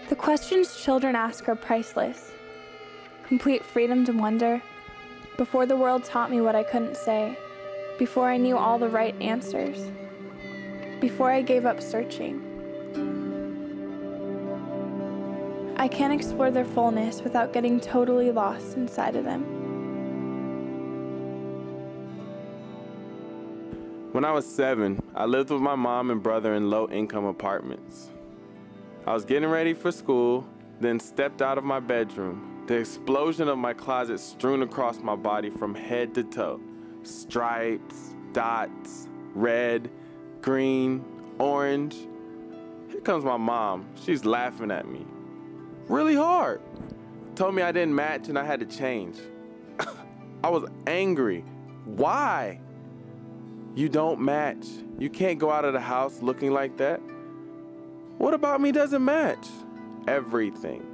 The questions children ask are priceless. Complete freedom to wonder. Before the world taught me what I couldn't say. Before I knew all the right answers. Before I gave up searching. I can't explore their fullness without getting totally lost inside of them. When I was 7, I lived with my mom and brother in low-income apartments. I was getting ready for school, then stepped out of my bedroom. The explosion of my closet strewn across my body from head to toe. Stripes, dots, red, green, orange. Here comes my mom. She's laughing at me. Really hard. Told me I didn't match and I had to change. I was angry. Why? You don't match. You can't go out of the house looking like that. What about me doesn't match? Everything.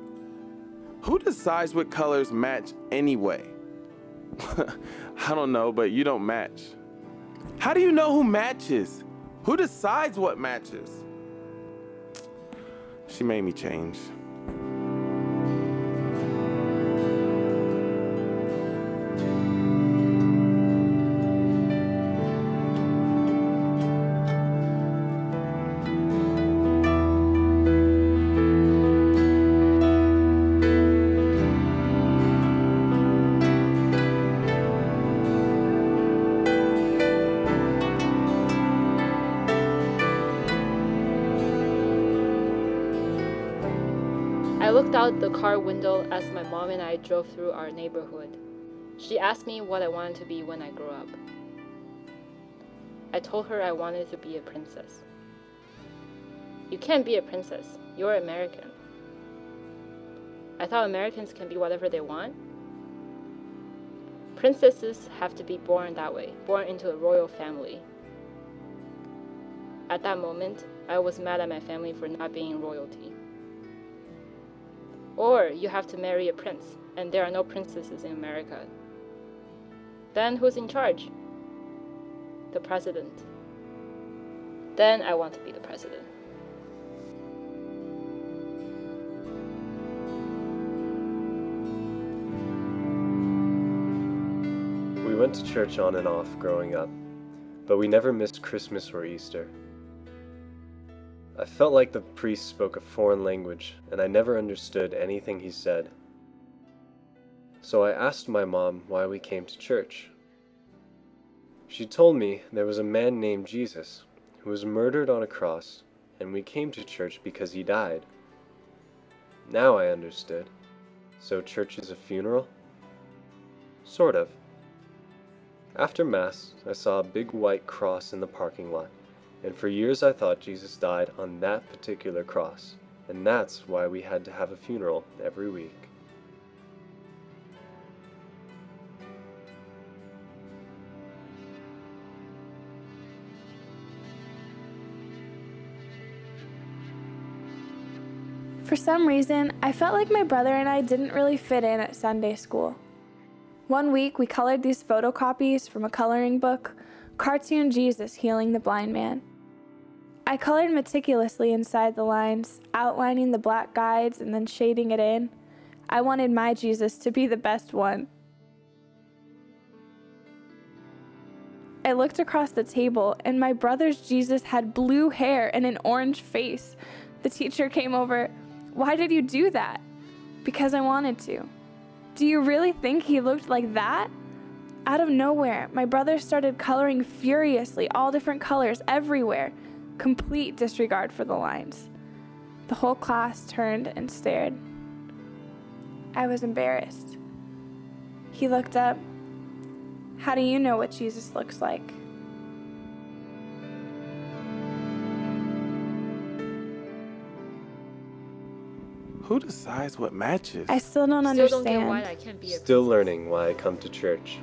Who decides what colors match anyway? I don't know, but you don't match. How do you know who matches? Who decides what matches? She made me change. I looked out the car window as my mom and I drove through our neighborhood. She asked me what I wanted to be when I grew up. I told her I wanted to be a princess. You can't be a princess. You're American. I thought Americans can be whatever they want. Princesses have to be born that way, born into a royal family. At that moment, I was mad at my family for not being royalty. Or you have to marry a prince, and there are no princesses in America. Then who's in charge? The president. Then I want to be the president. We went to church on and off growing up, but we never missed Christmas or Easter. I felt like the priest spoke a foreign language, and I never understood anything he said. So I asked my mom why we came to church. She told me there was a man named Jesus who was murdered on a cross, and we came to church because he died. Now I understood. So church is a funeral? Sort of. After Mass, I saw a big white cross in the parking lot. And for years I thought Jesus died on that particular cross, and that's why we had to have a funeral every week. For some reason, I felt like my brother and I didn't really fit in at Sunday school. One week, we colored these photocopies from a coloring book, Cartoon Jesus Healing the Blind Man. I colored meticulously inside the lines, outlining the black guides and then shading it in. I wanted my Jesus to be the best one. I looked across the table, and my brother's Jesus had blue hair and an orange face. The teacher came over. "Why did you do that?" "Because I wanted to." "Do you really think he looked like that?" Out of nowhere, my brother started coloring furiously, all different colors everywhere. Complete disregard for the lines. The whole class turned and stared. I was embarrassed. He looked up. "How do you know what Jesus looks like?" Who decides what matches? I still don't Still understand. don't get why I can't be a Still princess. learning why I come to church.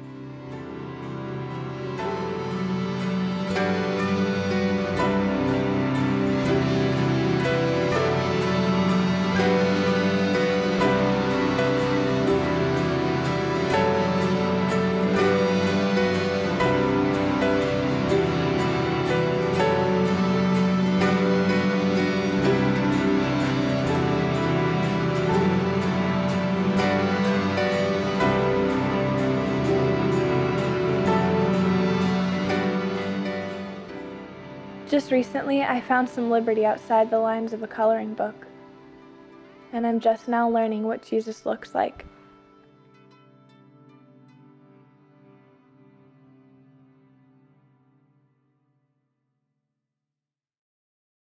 Just recently, I found some liberty outside the lines of a coloring book, and I'm just now learning what Jesus looks like.